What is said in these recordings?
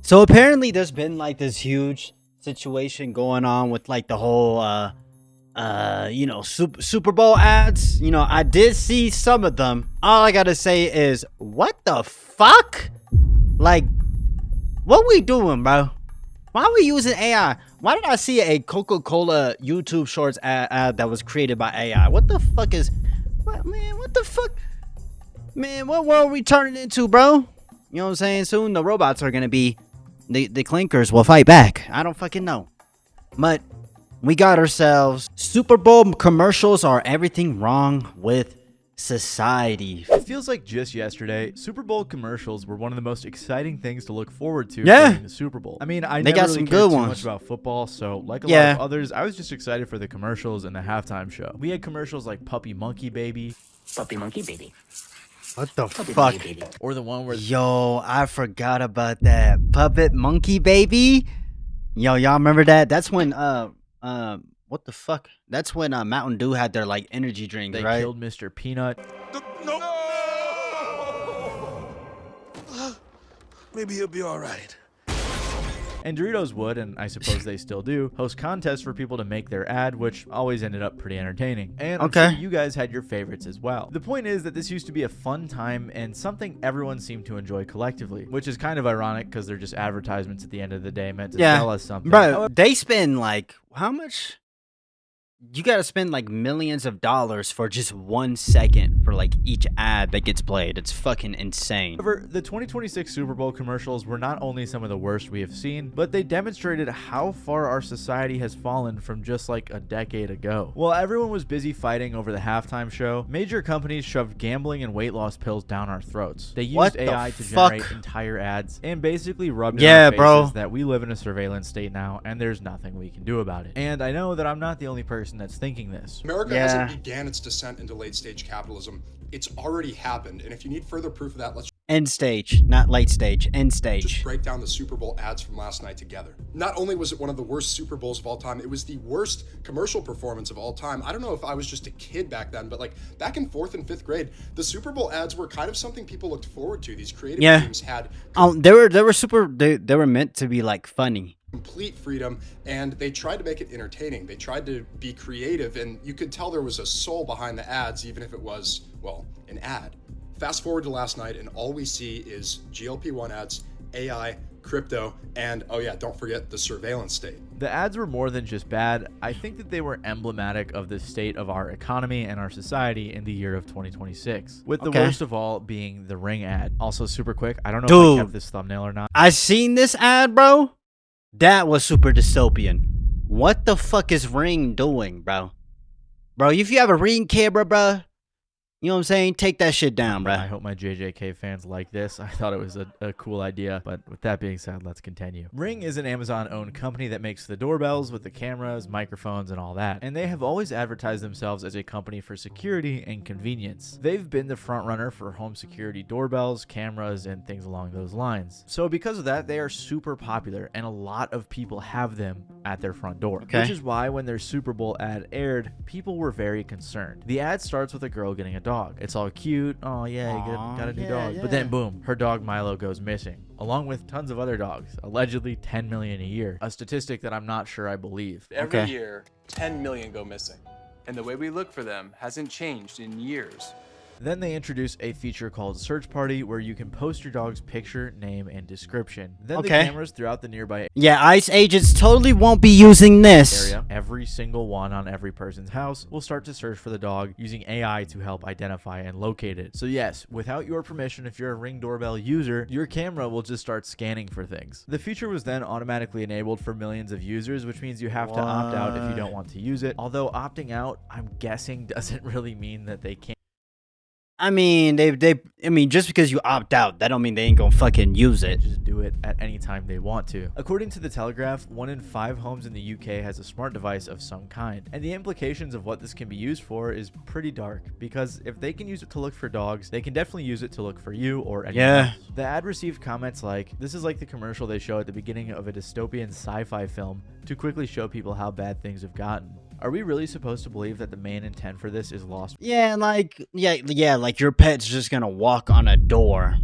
So apparently there's been like this huge situation going on with like the whole Super Bowl ads. I did see some of them. All I gotta say is, what the fuck? Like, what we doing, bro? Why are we using AI? Why did I see a Coca-Cola YouTube Shorts ad that was created by AI? What the fuck is... What the fuck? Man, what world are we turning into, bro? You know what I'm saying? Soon the robots are gonna be... The clinkers will fight back. I don't fucking know. But we got ourselves... Super Bowl commercials are everything wrong with society. It feels like just yesterday, Super Bowl commercials were one of the most exciting things to look forward to during the Super Bowl. I mean, I never really cared too much about football, so like a lot of others, I was just excited for the commercials and the halftime show. We had commercials like Puppy Monkey Baby. Puppy Monkey Baby. What the fuck? Baby. Or the one where... Yo, I forgot about that. Puppet Monkey Baby? Yo, y'all remember that? That's when, what the fuck? That's when Mountain Dew had their, like, energy drinks, they right? killed Mr. Peanut. No! Maybe he'll be all right. And Doritos would, and I suppose they still do, host contests for people to make their ad, which always ended up pretty entertaining. And I'm sure you guys had your favorites as well. The point is that this used to be a fun time and something everyone seemed to enjoy collectively, which is kind of ironic because they're just advertisements at the end of the day meant to sell us something. Bro, they spend like, how much? You gotta spend like millions of dollars for just 1 second for like each ad that gets played. It's fucking insane. However, the 2026 Super Bowl commercials were not only some of the worst we have seen, but they demonstrated how far our society has fallen from just like a decade ago. While everyone was busy fighting over the halftime show, major companies shoved gambling and weight loss pills down our throats. They used AI to generate entire ads and basically rubbed in our faces that we live in a surveillance state now and there's nothing we can do about it. And I know that I'm not the only person that's thinking this. America hasn't began its descent into late stage capitalism. It's already happened. And if you need further proof of that, let's end stage, not late stage, end stage. Just break down the Super Bowl ads from last night together. Not only was it one of the worst Super Bowls of all time, it was the worst commercial performance of all time. I don't know if I was just a kid back then, but like back in 4th and 5th grade, the Super Bowl ads were kind of something people looked forward to. These creative teams had they were meant to be like funny. Complete freedom, and they tried to make it entertaining. They tried to be creative, and you could tell there was a soul behind the ads, even if it was, well, an ad. Fast forward to last night, and all we see is GLP-1 ads, AI, crypto, and oh yeah, don't forget the surveillance state. The ads were more than just bad. I think that they were emblematic of the state of our economy and our society in the year of 2026. With the worst of all being the Ring ad. Also super quick, I don't know if I kept this thumbnail or not. I seen this ad, bro. That was super dystopian. What the fuck is Ring doing, bro? Bro, if you have a Ring camera, bro, you know what I'm saying? Take that shit down, bro. I hope my JJK fans like this. I thought it was a cool idea, but with that being said, let's continue. Ring is an Amazon-owned company that makes the doorbells with the cameras, microphones, and all that, and they have always advertised themselves as a company for security and convenience. They've been the front runner for home security doorbells, cameras, and things along those lines. So because of that, they are super popular, and a lot of people have them at their front door, which is why when their Super Bowl ad aired, people were very concerned. The ad starts with a girl getting a dog. It's all cute. Oh yeah, you got a new dog. But then boom, her dog Milo goes missing, along with tons of other dogs. Allegedly 10 million a year. A statistic that I'm not sure I believe. Every year, 10 million go missing. And the way we look for them hasn't changed in years. Then they introduce a feature called Search Party where you can post your dog's picture, name, and description. Then the cameras throughout the nearby ICE agents totally won't be using this area, every single one on every person's house, will start to search for the dog using AI to help identify and locate it. So yes, without your permission, if you're a Ring doorbell user, your camera will just start scanning for things. The feature was then automatically enabled for millions of users, which means you have to opt out if you don't want to use it. Although opting out, I'm guessing, doesn't really mean that they can't. I mean, just because you opt out, that don't mean they ain't gonna fucking use it. Just do it at any time they want to. According to the Telegraph, 1 in 5 homes in the UK has a smart device of some kind. And the implications of what this can be used for is pretty dark, because if they can use it to look for dogs, they can definitely use it to look for you or anyone else. The ad received comments like, "This is like the commercial they show at the beginning of a dystopian sci-fi film to quickly show people how bad things have gotten." Are we really supposed to believe that the main intent for this is lost? Yeah, like your pet's just gonna walk on a door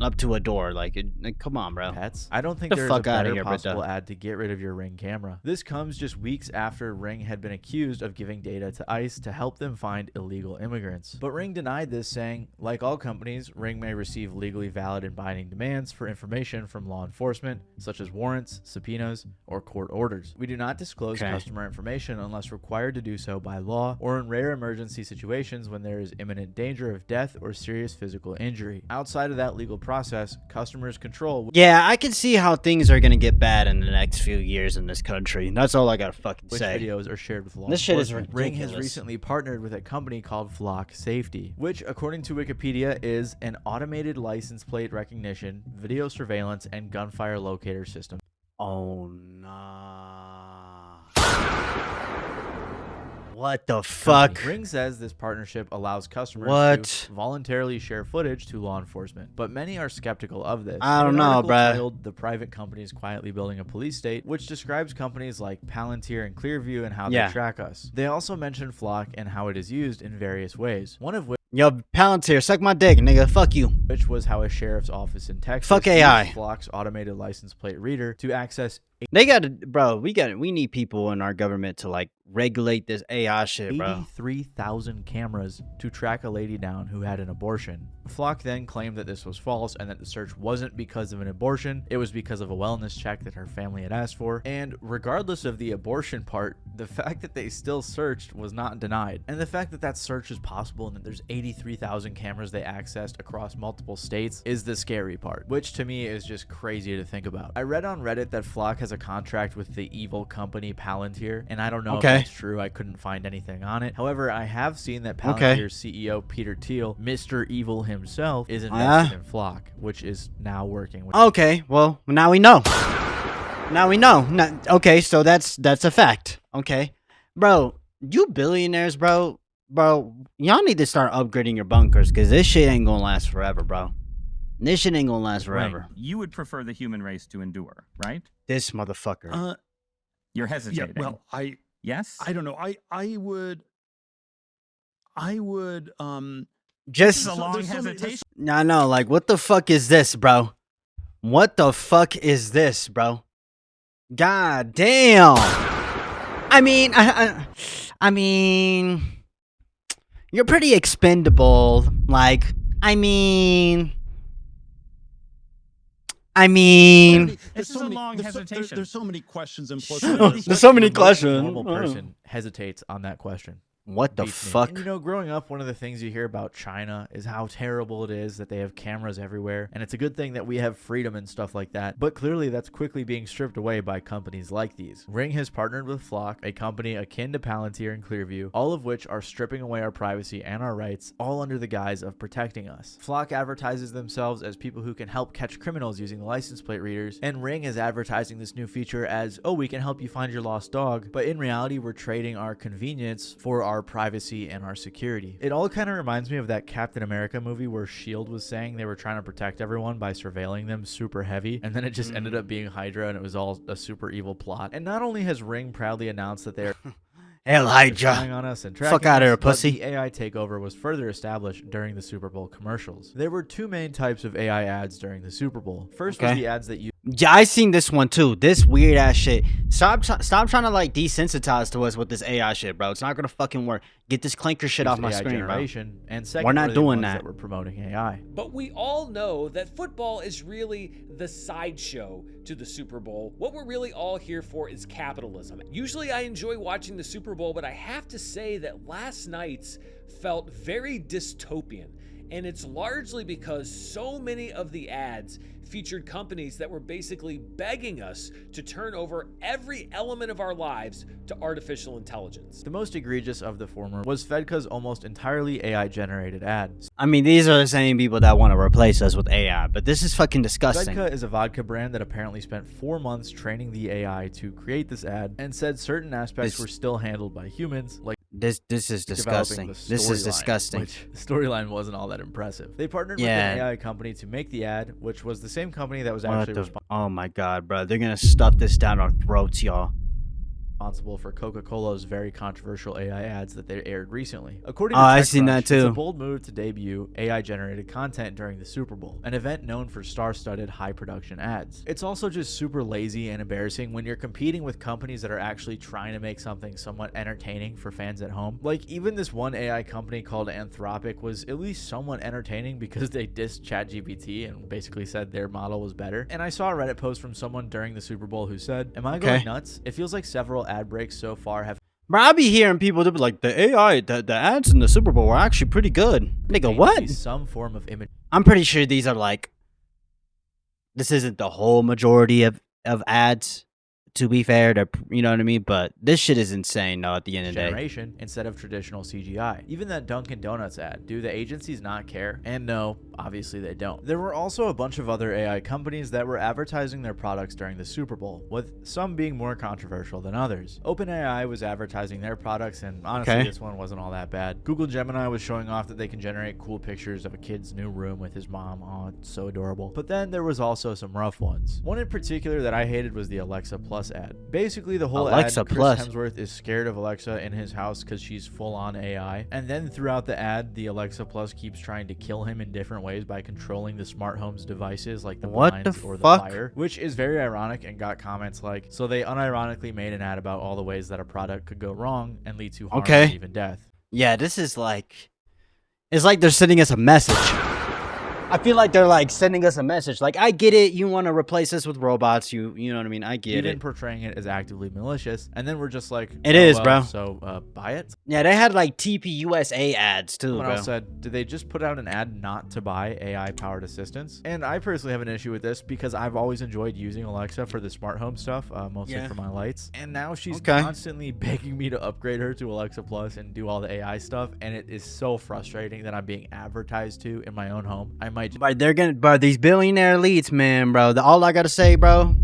up to a door. Like come on, bro. pets. I don't think The there's a fuck outta better here, possible Britta. ad to get rid of your Ring camera. This comes just weeks after Ring had been accused of giving data to ICE to help them find illegal immigrants. But Ring denied this, saying, like all companies, Ring may receive legally valid and binding demands for information from law enforcement, such as warrants, subpoenas, or court orders. We do not disclose customer information unless required to do so by law or in rare emergency situations when there is imminent danger of death or serious physical injury. Outside of that legal process, customers control Yeah, I can see how things are gonna get bad in the next few years in this country. That's all I gotta fucking which say. videos are shared with law This shit is enforcement. Ring has ridiculous. recently partnered with a company called Flock Safety, which, according to Wikipedia, is an automated license plate recognition, video surveillance, and gunfire locator system. Oh nah. What the fuck? Ring says this partnership allows customers What? to voluntarily share footage to law enforcement, but many are skeptical of this. I don't In an know, article bruh. titled "The Private Companies Quietly Building a Police State," which describes companies like Palantir and Clearview and how Yeah. they track us. They also mention Flock and how it is used in various ways. One of Yo, Palantir, suck my dick, nigga. Fuck you. which was how a sheriff's office in Texas Fuck used AI. Flock's automated license plate reader to access They gotta, bro. We need people in our government to like regulate this AI shit, bro. 83,000 cameras to track a lady down who had an abortion. Flock then claimed that this was false and that the search wasn't because of an abortion, it was because of a wellness check that her family had asked for. And regardless of the abortion part, the fact that they still searched was not denied. And the fact that that search is possible and that there's 83,000 cameras they accessed across multiple states is the scary part, which to me is just crazy to think about. I read on Reddit that Flock has a contract with the evil company Palantir, and I don't know if that's true. I couldn't find anything on it. However, I have seen that Palantir's CEO Peter Thiel, Mr. Evil himself, is invested in Flock, which is now working with Okay, well, now we know. Now we know. Okay, so that's a fact. Okay. Bro, you billionaires, bro, y'all need to start upgrading your bunkers because this shit ain't gonna last forever, bro. This shit ain't gonna last forever. Right. You would prefer the human race to endure, right? This motherfucker. You're hesitating. Yeah, well, Yes? I don't know. I would Just This is a long there's hesitation. no, like what the fuck is this, bro? What the fuck is this, bro? God damn. I mean, you're pretty expendable. Like, I mean, This is a long hesitation. There's so many questions and plus there's so many The most questions. normal person hesitates on that question. What the Beats me. fuck? And, you know, growing up, one of the things you hear about China is how terrible it is that they have cameras everywhere. And it's a good thing that we have freedom and stuff like that. But clearly that's quickly being stripped away by companies like these. Ring has partnered with Flock, a company akin to Palantir and Clearview, all of which are stripping away our privacy and our rights, all under the guise of protecting us. Flock advertises themselves as people who can help catch criminals using the license plate readers, and Ring is advertising this new feature as, oh, we can help you find your lost dog. But in reality, we're trading our convenience for our privacy and our security. It all kind of reminds me of that Captain America movie where S.H.I.E.L.D. was saying they were trying to protect everyone by surveilling them super heavy, and then it just ended up being Hydra and it was all a super evil plot. And not only has Ring proudly announced that they're Hell, spying Hydra. on us and Fuck tracking outta us, here, but pussy. the AI takeover was further established during the Super Bowl commercials. There were two main types of AI ads during the Super Bowl. First was the ads that you Yeah, I seen this one too. This weird ass shit. Stop trying to like desensitize to us with this AI shit, bro. It's not gonna fucking work. Get this clanker shit off my AI screen, bro. generation, and second We're not were the doing ones that. that were promoting AI. But we all know that football is really the sideshow to the Super Bowl. What we're really all here for is capitalism. Usually I enjoy watching the Super Bowl, but I have to say that last night's felt very dystopian. And it's largely because so many of the ads featured companies that were basically begging us to turn over every element of our lives to artificial intelligence. The most egregious of the former was Fedka's almost entirely AI-generated ads. I mean, these are the same people that want to replace us with AI, but this is fucking disgusting. Fedka is a vodka brand that apparently spent 4 months training the AI to create this ad and said certain aspects were still handled by humans, like This is disgusting. developing the This is storyline, disgusting. which the storyline wasn't all that impressive. They partnered with an AI company to make the ad, which was the same company that was actually responsible. Oh my god, bro. They're gonna stuff this down our throats, y'all. responsible for Coca-Cola's very controversial AI ads that they aired recently. According Oh, to I TechCrunch, seen that it's a too. bold move to debut AI-generated content during the Super Bowl, an event known for star-studded high-production ads. It's also just super lazy and embarrassing when you're competing with companies that are actually trying to make something somewhat entertaining for fans at home. Like, even this one AI company called Anthropic was at least somewhat entertaining because they dissed ChatGPT and basically said their model was better. And I saw a Reddit post from someone during the Super Bowl who said, "Am I going nuts? It feels like several ad breaks so far have Bro, I be hearing people to be like, the AI, the ads in the Super Bowl were actually pretty good. Nigga, what? some form of image." I'm pretty sure these are like, this isn't the whole majority of ads, to be fair, to, you know what I mean? But this shit is insane, though, at the end of the day. Generation instead of traditional CGI. Even that Dunkin' Donuts ad, do the agencies not care? And no, obviously they don't. There were also a bunch of other AI companies that were advertising their products during the Super Bowl, with some being more controversial than others. OpenAI was advertising their products, and honestly, this one wasn't all that bad. Google Gemini was showing off that they can generate cool pictures of a kid's new room with his mom. Oh, it's so adorable. But then there was also some rough ones. One in particular that I hated was the Alexa Plus ad. Basically, the whole Alexa ad, Chris Plus. Hemsworth is scared of Alexa in his house because she's full-on AI. And then throughout the ad, the Alexa Plus keeps trying to kill him in different ways by controlling the smart home's devices like the What blinds the or the fuck? fire, which is very ironic and got comments like, so they unironically made an ad about all the ways that a product could go wrong and lead to harm and even death. Yeah, this is like, it's like they're sending us a message. I feel like they're like sending us a message. Like, I get it. You want to replace us with robots. You know what I mean? I get Even it. portraying it as actively malicious. And then we're just like, It oh, is, well, bro. So buy it? Yeah, they had like TPUSA ads too, Someone bro. else said, did they just put out an ad not to buy AI-powered assistants? And I personally have an issue with this because I've always enjoyed using Alexa for the smart home stuff, mostly for my lights. And now she's constantly begging me to upgrade her to Alexa Plus and do all the AI stuff, and it is so frustrating that I'm being advertised to in my own home. I might just... But they're gonna, bro, these billionaire elites, man, bro. All I gotta say, bro,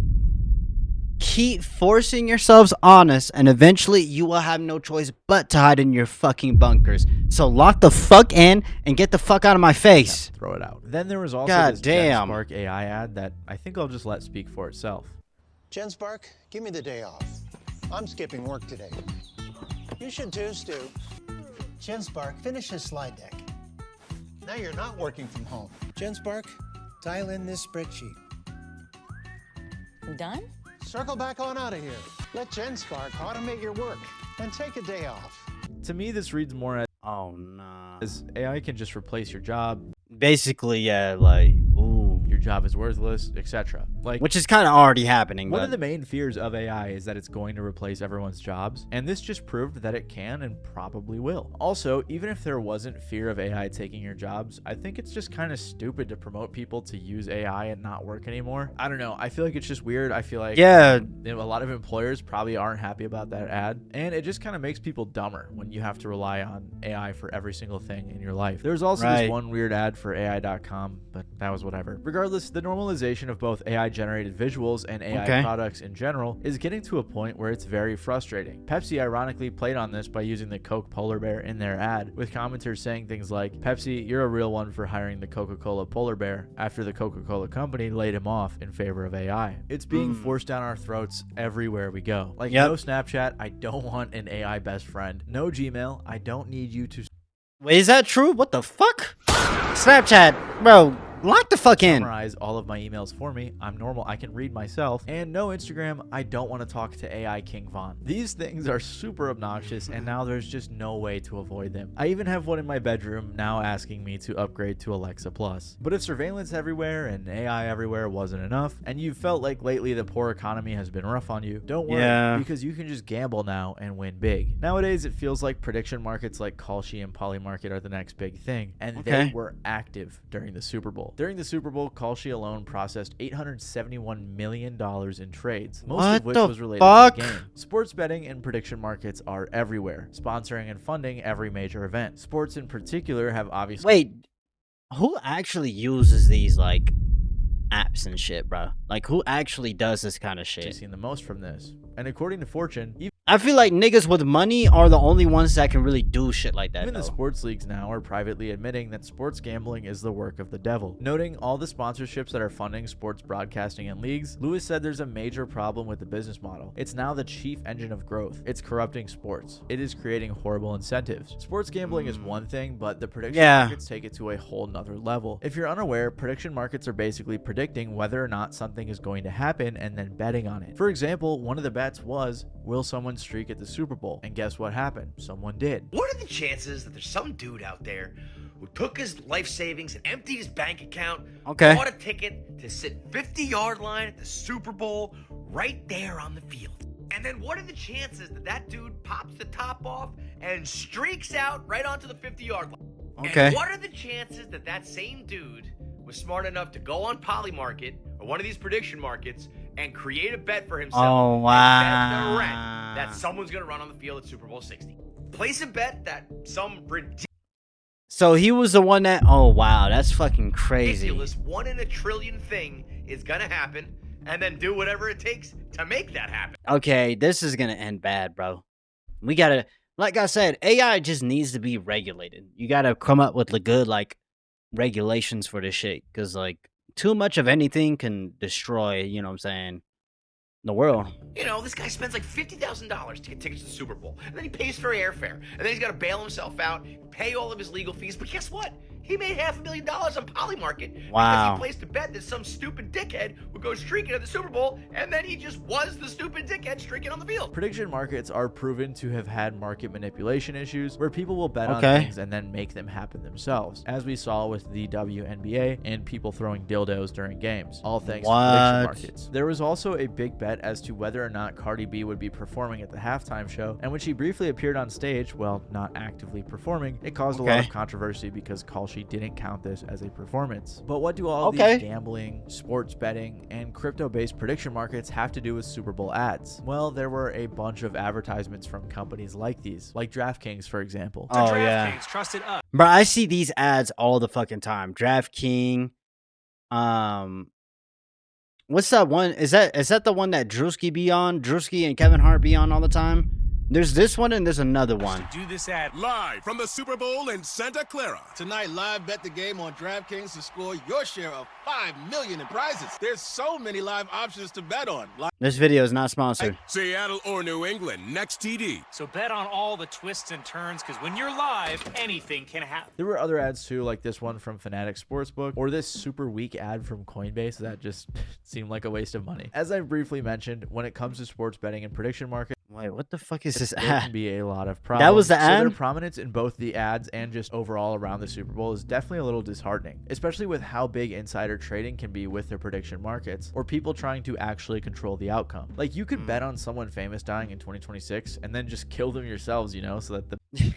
keep forcing yourselves honest, and eventually you will have no choice but to hide in your fucking bunkers. So lock the fuck in and get the fuck out of my face. Throw it out. Then there was also God this damn. GenSpark AI ad that I think I'll just let speak for itself. GenSpark, give me the day off. I'm skipping work today. You should too, Stu. GenSpark, finish his slide deck. Now you're not working from home. GenSpark, dial in this spreadsheet. Done? Circle back on out of here. Let GenSpark automate your work and take a day off. To me, this reads more as, Oh, nah. AI can just replace your job, Basically, yeah, like, ooh. your job is worthless, etc. Like, Which is kind of already happening, one but of the main fears of AI is that it's going to replace everyone's jobs, and this just proved that it can and probably will. Also, even if there wasn't fear of AI taking your jobs, I think it's just kind of stupid to promote people to use AI and not work anymore. I don't know. I feel like it's just weird. I feel like yeah, a lot of employers probably aren't happy about that ad, and it just kind of makes people dumber when you have to rely on AI for every single thing in your life. There's also this one weird ad for AI.com, but that was whatever. Regardless, the normalization of both AI-generated visuals and AI products in general is getting to a point where it's very frustrating. Pepsi ironically played on this by using the Coke polar bear in their ad, with commenters saying things like, "Pepsi, you're a real one for hiring the Coca-Cola polar bear," after the Coca-Cola company laid him off in favor of AI. It's being forced down our throats everywhere we go. Like, no Snapchat, I don't want an AI best friend. No Gmail, I don't need you to... Wait, is that true? What the fuck? Snapchat, bro, lock the fuck in. Summarize all of my emails for me. I'm normal. I can read myself. And no Instagram. I don't want to talk to AI King Von. These things are super obnoxious, and now there's just no way to avoid them. I even have one in my bedroom now asking me to upgrade to Alexa Plus. But if surveillance everywhere and AI everywhere wasn't enough, and you felt like lately the poor economy has been rough on you, don't worry, because you can just gamble now and win big. Nowadays, it feels like prediction markets like Kalshi and Polymarket are the next big thing, and they were active during the Super Bowl. During the Super Bowl, Kalshi alone processed $871 million in trades, most of which was related to the game. Sports betting and prediction markets are everywhere, sponsoring and funding every major event. Sports in particular have obviously... Wait, who actually uses these, like, apps and shit, bro? Like, who actually does this kind of shit? Seen the most from this. And according to Fortune, I feel like niggas with money are the only ones that can really do shit like that. Even though. the sports leagues now are privately admitting that sports gambling is the work of the devil. Noting all the sponsorships that are funding sports broadcasting and leagues, Lewis said there's a major problem with the business model. It's now the chief engine of growth. It's corrupting sports. It is creating horrible incentives. Sports gambling is one thing, but the prediction markets take it to a whole nother level. If you're unaware, prediction markets are basically predicting whether or not something is going to happen and then betting on it. For example, one of the bets was, will someone streak at the Super Bowl? And guess what happened? Someone did. What are the chances that there's some dude out there who took his life savings and emptied his bank account, bought a ticket to sit 50-yard line at the Super Bowl right there on the field? And then what are the chances that that dude pops the top off and streaks out right onto the 50-yard line? And what are the chances that that same dude was smart enough to go on Polymarket or one of these prediction markets and create a bet for himself and bet the rent that someone's going to run on the field at Super Bowl 60? Place a bet that some So he was the one that, oh wow, that's fucking crazy. ridiculous 1 in a trillion thing is going to happen, and then do whatever it takes to make that happen. Okay, this is going to end bad, bro. We got to, like I said, AI just needs to be regulated. You got to come up with the good, like, regulations for this shit. Because, like, too much of anything can destroy, you know what I'm saying, the world. You know, this guy spends like $50,000 to get tickets to the Super Bowl, and then he pays for airfare, and then he's got to bail himself out, pay all of his legal fees. But guess what? He made $500,000 on Polymarket because he placed a bet that some stupid dickhead would go streaking at the Super Bowl, and then he just was the stupid dickhead streaking on the field. Prediction markets are proven to have had market manipulation issues where people will bet on things and then make them happen themselves, as we saw with the WNBA and people throwing dildos during games, all thanks to prediction markets. There was also a big bet as to whether or not Cardi B would be performing at the halftime show, and when she briefly appeared on stage, well, not actively performing, it caused a lot of controversy because Kalshi didn't count this as a performance. But what do all these gambling, sports betting, and crypto-based prediction markets have to do with Super Bowl ads? Well, there were a bunch of advertisements from companies like these, like DraftKings, for example. DraftKings trusted us. Bro, I see these ads all the fucking time. DraftKings. What's that one? Is that the one that Drewski be on? Drewski and Kevin Hart be on all the time? There's this one and there's another one. Do this ad live from the Super Bowl in Santa Clara. Tonight, live bet the game on DraftKings to score your share of $5 million in prizes. There's so many live options to bet on. This video is not sponsored. Seattle or New England, next TD. So bet on all the twists and turns, because when you're live, anything can happen. There were other ads too, like this one from Fanatics Sportsbook, or this super weak ad from Coinbase that just seemed like a waste of money. As I briefly mentioned, when it comes to sports betting and prediction market, wait, what the fuck is this there ad? can be a lot of problems. That was the So ad? their prominence in both the ads and just overall around the Super Bowl is definitely a little disheartening, especially with how big insider trading can be with their prediction markets, or people trying to actually control the outcome. Like, you could bet on someone famous dying in 2026 and then just kill them yourselves, you know, so that the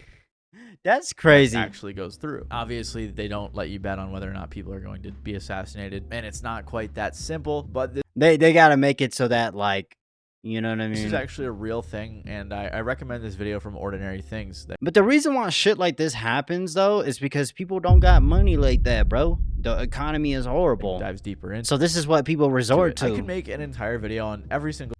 That's crazy. actually goes through. Obviously, they don't let you bet on whether or not people are going to be assassinated, and it's not quite that simple, but They gotta make it so that, like, you know what I mean? this is actually a real thing, and I recommend this video from Ordinary Things. But the reason why shit like this happens, though, is because people don't got money like that, bro. The economy is horrible. Dives deeper into. So this is what people resort to. I could make an entire video on every single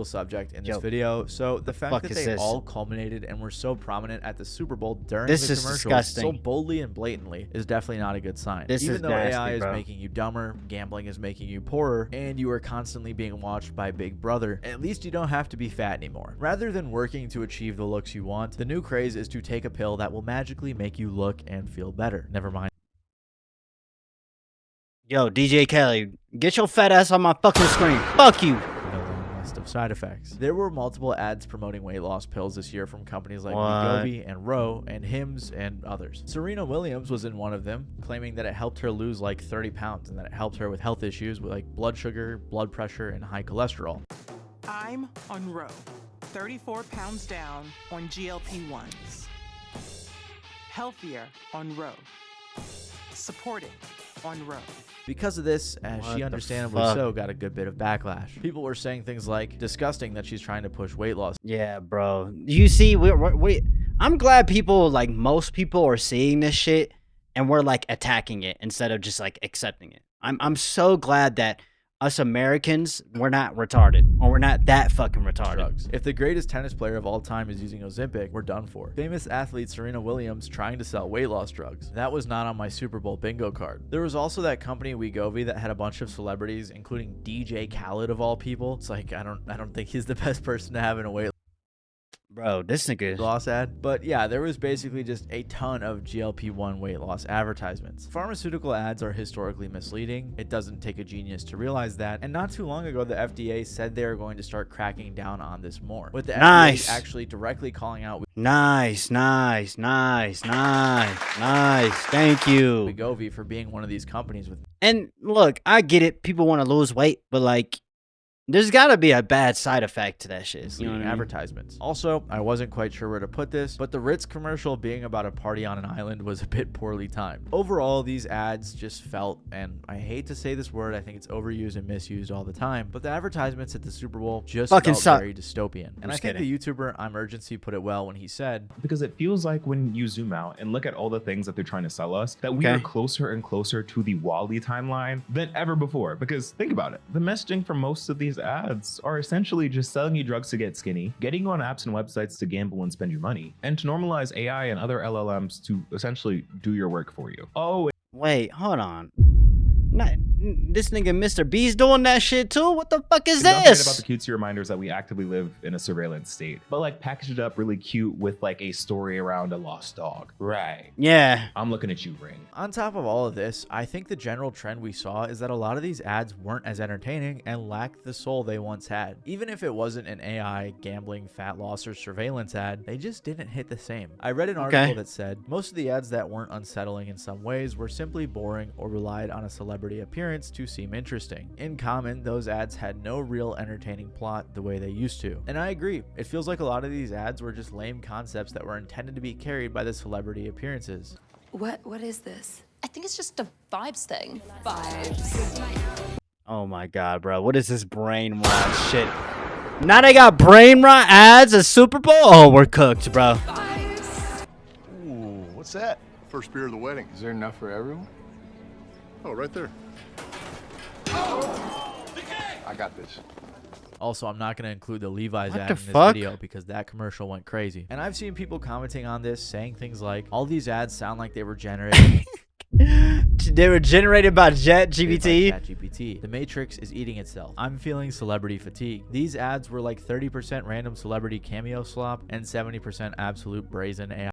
subject in this video. So the fact that they all culminated and were so prominent at the Super Bowl during the commercials so boldly and blatantly is definitely not a good sign. Even though AI is making you dumber, gambling is making you poorer, and you are constantly being watched by Big Brother, at least you don't have to be fat anymore. Rather than working to achieve the looks you want, the new craze is to take a pill that will magically make you look and feel better. Never mind. Yo, DJ Kelly, get your fat ass on my fucking screen. Fuck you. Of side effects. There were multiple ads promoting weight loss pills this year from companies like Wegovy and Ro and Hims and others. Serena Williams was in one of them, claiming that it helped her lose like 30 pounds and that it helped her with health issues with like blood sugar, blood pressure, and high cholesterol. I'm on Ro, 34 pounds down on GLP-1s. Healthier on Ro. Supported on Ro. Because of this, as she understandably so got a good bit of backlash. People were saying things like, disgusting that she's trying to push weight loss. Yeah, bro. You see, I'm glad people, like, most people are seeing this shit and we're, like, attacking it instead of just, like, accepting it. I'm so glad that us Americans, we're not retarded, or we're not that fucking retarded. Drugs. If the greatest tennis player of all time is using Ozempic, we're done for. Famous athlete Serena Williams trying to sell weight loss drugs. That was not on my Super Bowl bingo card. There was also that company Wegovy that had a bunch of celebrities, including DJ Khaled of all people. It's like I don't think he's the best person to have in a weight Bro, this nigga loss ad. But yeah, there was basically just a ton of GLP-1 weight loss advertisements. Pharmaceutical ads are historically misleading. It doesn't take a genius to realize that. And not too long ago, the FDA said they were going to start cracking down on this more, with the FDA actually directly calling out nice. Thank you, Wegovy, for being one of these companies with. And look, I get it. People want to lose weight, but like, there's got to be a bad side effect to that shit. You know what I mean? Advertisements. Also, I wasn't quite sure where to put this, but the Ritz commercial being about a party on an island was a bit poorly timed. Overall, these ads just felt, and I hate to say this word, I think it's overused and misused all the time, but the advertisements at the Super Bowl just felt very dystopian. And I think the YouTuber Emergency put it well when he said, because it feels like when you zoom out and look at all the things that they're trying to sell us, that we are closer and closer to the Wall-E timeline than ever before. Because think about it, the messaging for most of these ads are essentially just selling you drugs to get skinny, getting you on apps and websites to gamble and spend your money, and to normalize AI and other LLMs to essentially do your work for you. Oh, wait, hold on. This nigga Mr. B's doing that shit too? What the fuck is Don't forget this? about the cutesy reminders that we actively live in a surveillance state, but like package it up really cute with like a story around a lost dog. Right. Yeah. I'm looking at you, Ring. On top of all of this, I think the general trend we saw is that a lot of these ads weren't as entertaining and lacked the soul they once had. Even if it wasn't an AI, gambling, fat loss, or surveillance ad, they just didn't hit the same. I read an article that said most of the ads that weren't unsettling in some ways were simply boring or relied on a celebrity appearance to seem interesting. In common, those ads had no real entertaining plot the way they used to. And I agree, it feels like a lot of these ads were just lame concepts that were intended to be carried by the celebrity appearances. What is this? I think it's just a vibes thing. Vibes. Oh my god, bro. What is this brain rot shit? Now they got brain rot ads at Super Bowl? Oh, we're cooked, bro. Ooh, what's that? First beer of the wedding. Is there enough for everyone? Oh, right there. I got this. Also, I'm not going to include the Levi's ad in this video because that commercial went crazy. And I've seen people commenting on this, saying things like, all these ads sound like they were generated. They were generated by ChatGPT. The Matrix is eating itself. I'm feeling celebrity fatigue. These ads were like 30% random celebrity cameo slop and 70% absolute brazen AI.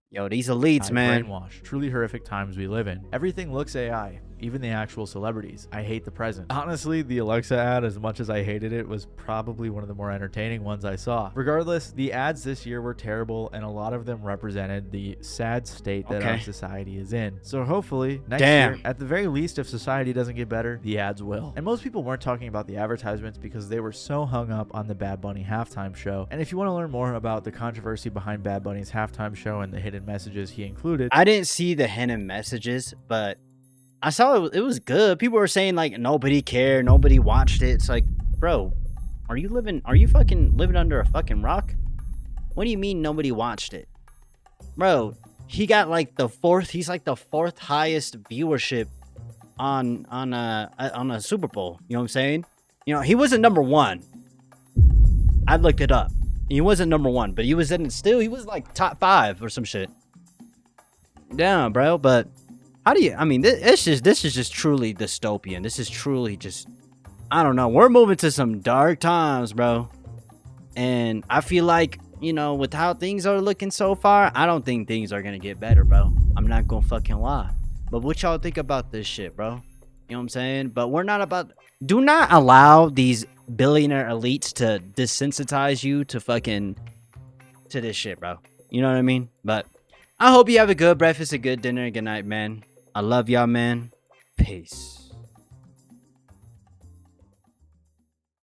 Yo, these elites, man. Brainwash. Truly horrific times we live in. Everything looks AI, even the actual celebrities. I hate the present. Honestly, the Alexa ad, as much as I hated it, was probably one of the more entertaining ones I saw. Regardless, the ads this year were terrible, and a lot of them represented the sad state that our society is in. So hopefully, next year, at the very least, if society doesn't get better, the ads will. And most people weren't talking about the advertisements because they were so hung up on the Bad Bunny halftime show. And if you want to learn more about the controversy behind Bad Bunny's halftime show and the hidden messages he included. I didn't see the hidden messages, but I saw it was good. People were saying like nobody cared, nobody watched it. It's like, bro, are you fucking living under a fucking rock? What do you mean nobody watched it? Bro, he got like he's like the fourth highest viewership on a Super Bowl. You know what I'm saying? You know, he wasn't number one. I looked it up. He wasn't number one, but he was he was like top 5 or some shit. Yeah, bro, but how do you, I mean, this is just truly dystopian. This is truly just, I don't know. We're moving to some dark times, bro. And I feel like, you know, with how things are looking so far, I don't think things are going to get better, bro. I'm not going to fucking lie. But what y'all think about this shit, bro? You know what I'm saying? But we're not about, do not allow these billionaire elites to desensitize you to this shit, bro. You know what I mean? But I hope you have a good breakfast, a good dinner, a good night, man. I love y'all, man. Peace.